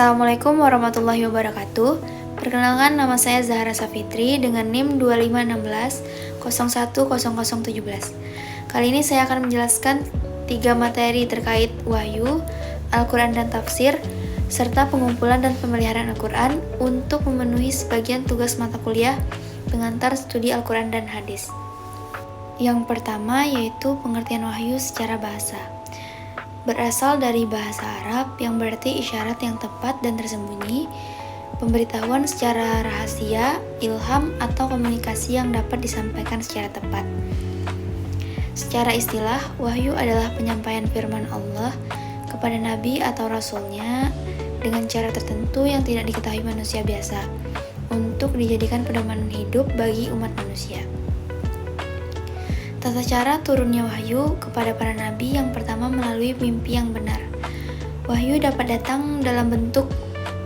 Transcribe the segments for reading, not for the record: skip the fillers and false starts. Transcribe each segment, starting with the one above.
Assalamualaikum warahmatullahi wabarakatuh. Perkenalkan, nama saya Zahra Safitri dengan NIM 2516 Kali ini saya akan menjelaskan 3 materi terkait wahyu, Al-Quran dan tafsir, serta pengumpulan dan pemeliharaan Al-Quran untuk memenuhi sebagian tugas mata kuliah pengantar studi Al-Quran dan hadis. Yang pertama yaitu pengertian wahyu secara bahasa. Berasal dari bahasa Arab yang berarti isyarat yang tepat dan tersembunyi, pemberitahuan secara rahasia, ilham, atau komunikasi yang dapat disampaikan secara tepat. Secara istilah, wahyu adalah penyampaian firman Allah kepada Nabi atau Rasulnya dengan cara tertentu yang tidak diketahui manusia biasa, untuk dijadikan pedoman hidup bagi umat manusia. Tata cara turunnya wahyu kepada para nabi yang pertama melalui mimpi yang benar. Wahyu dapat datang dalam bentuk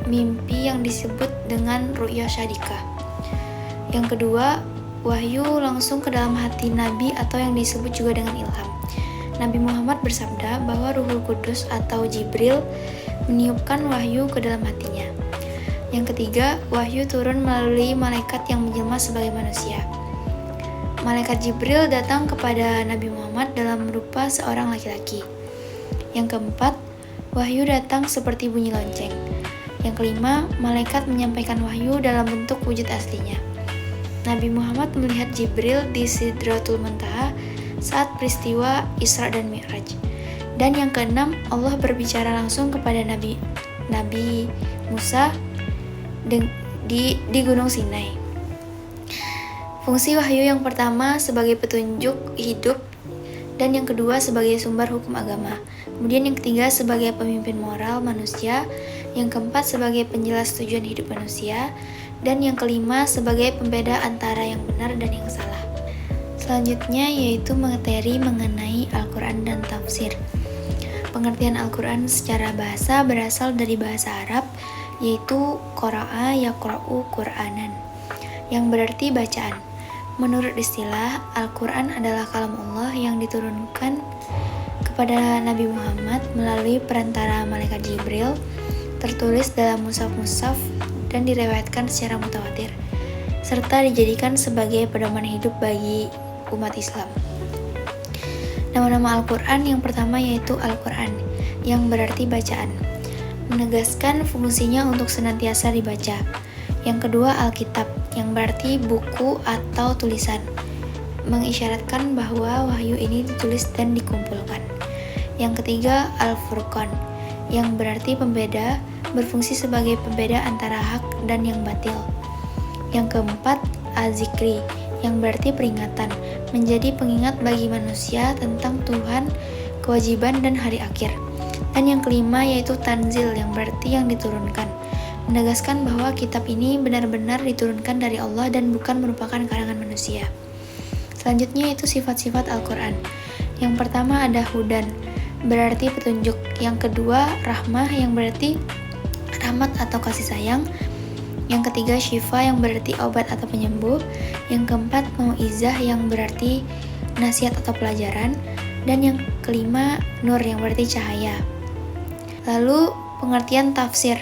mimpi yang disebut dengan ru'ya syadikah. Yang kedua, wahyu langsung ke dalam hati nabi atau yang disebut juga dengan ilham. Nabi Muhammad bersabda bahwa Ruhul Kudus atau Jibril meniupkan wahyu ke dalam hatinya. Yang ketiga, wahyu turun melalui malaikat yang menjelma sebagai manusia. Malaikat Jibril datang kepada Nabi Muhammad dalam rupa seorang laki-laki. Yang keempat, wahyu datang seperti bunyi lonceng. Yang kelima, malaikat menyampaikan wahyu dalam bentuk wujud aslinya. Nabi Muhammad melihat Jibril di Sidratul Muntaha saat peristiwa Isra dan Mi'raj. Dan yang keenam, Allah berbicara langsung kepada Nabi Musa di Gunung Sinai. Fungsi wahyu yang pertama sebagai petunjuk hidup, dan yang kedua sebagai sumber hukum agama. Kemudian yang ketiga sebagai pemimpin moral manusia, yang keempat sebagai penjelas tujuan hidup manusia, dan yang kelima sebagai pembeda antara yang benar dan yang salah. Selanjutnya yaitu materi mengenai Al-Quran dan tafsir. Pengertian Al-Quran secara bahasa berasal dari bahasa Arab, yaitu qara'a yaqra'u Qur'anan, yang berarti bacaan. Menurut istilah, Al-Quran adalah kalam Allah yang diturunkan kepada Nabi Muhammad melalui perantara malaikat Jibril, tertulis dalam mushaf-mushaf dan diriwayatkan secara mutawatir, serta dijadikan sebagai pedoman hidup bagi umat Islam. Nama-nama Al-Quran yang pertama yaitu Al-Quran, yang berarti bacaan, menegaskan fungsinya untuk senantiasa dibaca. Yang kedua, Alkitab, yang berarti buku atau tulisan, mengisyaratkan bahwa wahyu ini ditulis dan dikumpulkan. Yang ketiga, Al-Furqan, yang berarti pembeda, berfungsi sebagai pembeda antara hak dan yang batil. Yang keempat, Az-Zikri, yang berarti peringatan, menjadi pengingat bagi manusia tentang Tuhan, kewajiban, dan hari akhir. Dan yang kelima yaitu Tanzil, yang berarti yang diturunkan, menegaskan bahwa kitab ini benar-benar diturunkan dari Allah dan bukan merupakan karangan manusia. Selanjutnya yaitu sifat-sifat Al-Quran. Yang pertama ada hudan, berarti petunjuk. Yang kedua rahmah, yang berarti rahmat atau kasih sayang. Yang ketiga syifa, yang berarti obat atau penyembuh. Yang keempat mau'izah, yang berarti nasihat atau pelajaran. Dan yang kelima nur, yang berarti cahaya. Lalu pengertian tafsir.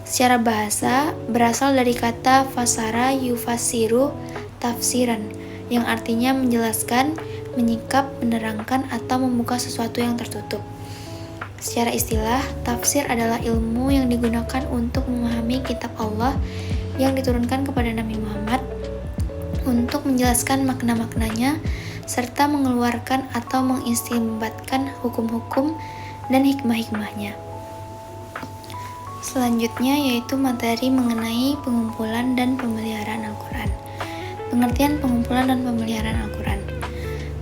Secara bahasa, berasal dari kata fasara yufasiru tafsiran, yang artinya menjelaskan, menyingkap, menerangkan, atau membuka sesuatu yang tertutup. Secara istilah, tafsir adalah ilmu yang digunakan untuk memahami kitab Allah yang diturunkan kepada Nabi Muhammad untuk menjelaskan makna-maknanya, serta mengeluarkan atau mengistinbatkan hukum-hukum dan hikmah-hikmahnya. Selanjutnya yaitu materi mengenai pengumpulan dan pemeliharaan Al-Quran. Pengertian pengumpulan dan pemeliharaan Al-Quran.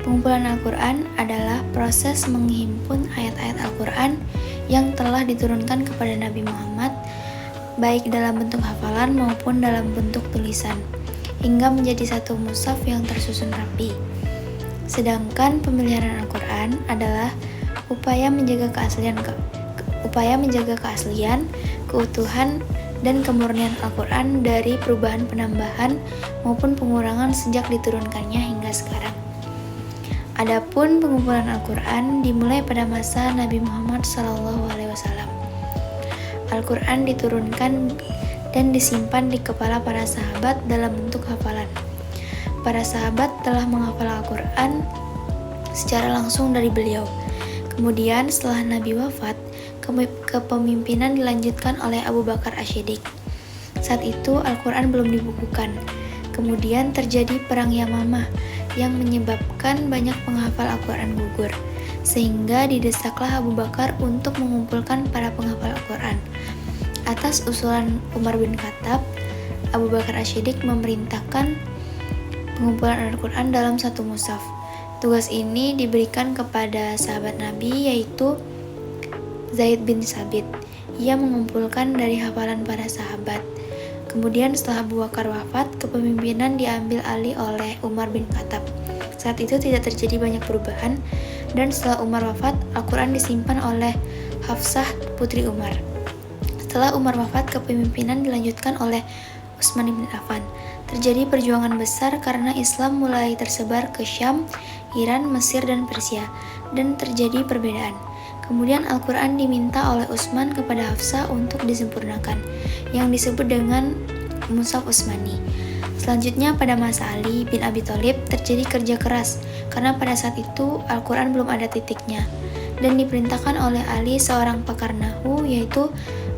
Pengumpulan Al-Quran adalah proses menghimpun ayat-ayat Al-Quran yang telah diturunkan kepada Nabi Muhammad, baik dalam bentuk hafalan maupun dalam bentuk tulisan, hingga menjadi satu mushaf yang tersusun rapi. Sedangkan pemeliharaan Al-Quran adalah upaya menjaga keaslian, keutuhan, dan kemurnian Al-Quran dari perubahan, penambahan, maupun pengurangan sejak diturunkannya hingga sekarang. Adapun pengumpulan Al-Quran dimulai pada masa Nabi Muhammad SAW. Al-Quran diturunkan dan disimpan di kepala para sahabat dalam bentuk hafalan. Para sahabat telah menghafal Al-Quran secara langsung dari beliau. Kemudian setelah Nabi wafat, kepemimpinan dilanjutkan oleh Abu Bakar As-Siddiq. Saat itu Al-Quran belum dibukukan. Kemudian terjadi perang Yamamah yang menyebabkan banyak penghafal Al-Quran gugur, sehingga didesaklah Abu Bakar untuk mengumpulkan para penghafal Al-Quran. Atas usulan Umar bin Khattab, Abu Bakar As-Siddiq memerintahkan pengumpulan Al-Quran dalam satu mushaf. Tugas ini diberikan kepada sahabat Nabi, yaitu Zaid bin Sabit. Ia mengumpulkan dari hafalan para sahabat. Kemudian setelah Abu Bakar wafat, kepemimpinan diambil alih oleh Umar bin Khattab. Saat itu tidak terjadi banyak perubahan, dan setelah Umar wafat, Al-Quran disimpan oleh Hafsah putri Umar. Setelah Umar wafat, kepemimpinan dilanjutkan oleh Utsman bin Affan. Terjadi perjuangan besar karena Islam mulai tersebar ke Syam, Iran, Mesir, dan Persia, dan terjadi perbedaan. Kemudian Al-Quran diminta oleh Utsman kepada Hafsah untuk disempurnakan, yang disebut dengan Mushaf Utsmani. Selanjutnya pada masa Ali bin Abi Thalib terjadi kerja keras, karena pada saat itu Al-Quran belum ada titiknya, dan diperintahkan oleh Ali seorang pakar nahwu, yaitu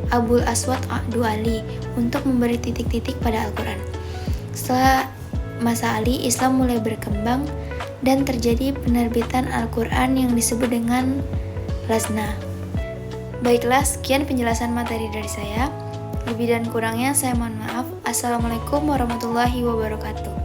Abul Aswad Ad-Du'ali, untuk memberi titik-titik pada Al-Quran. Setelah masa Ali, Islam mulai berkembang dan terjadi penerbitan Al-Quran yang disebut dengan Lazna. Baiklah, sekian penjelasan materi dari saya. Lebih dan kurangnya saya mohon maaf. Assalamualaikum warahmatullahi wabarakatuh.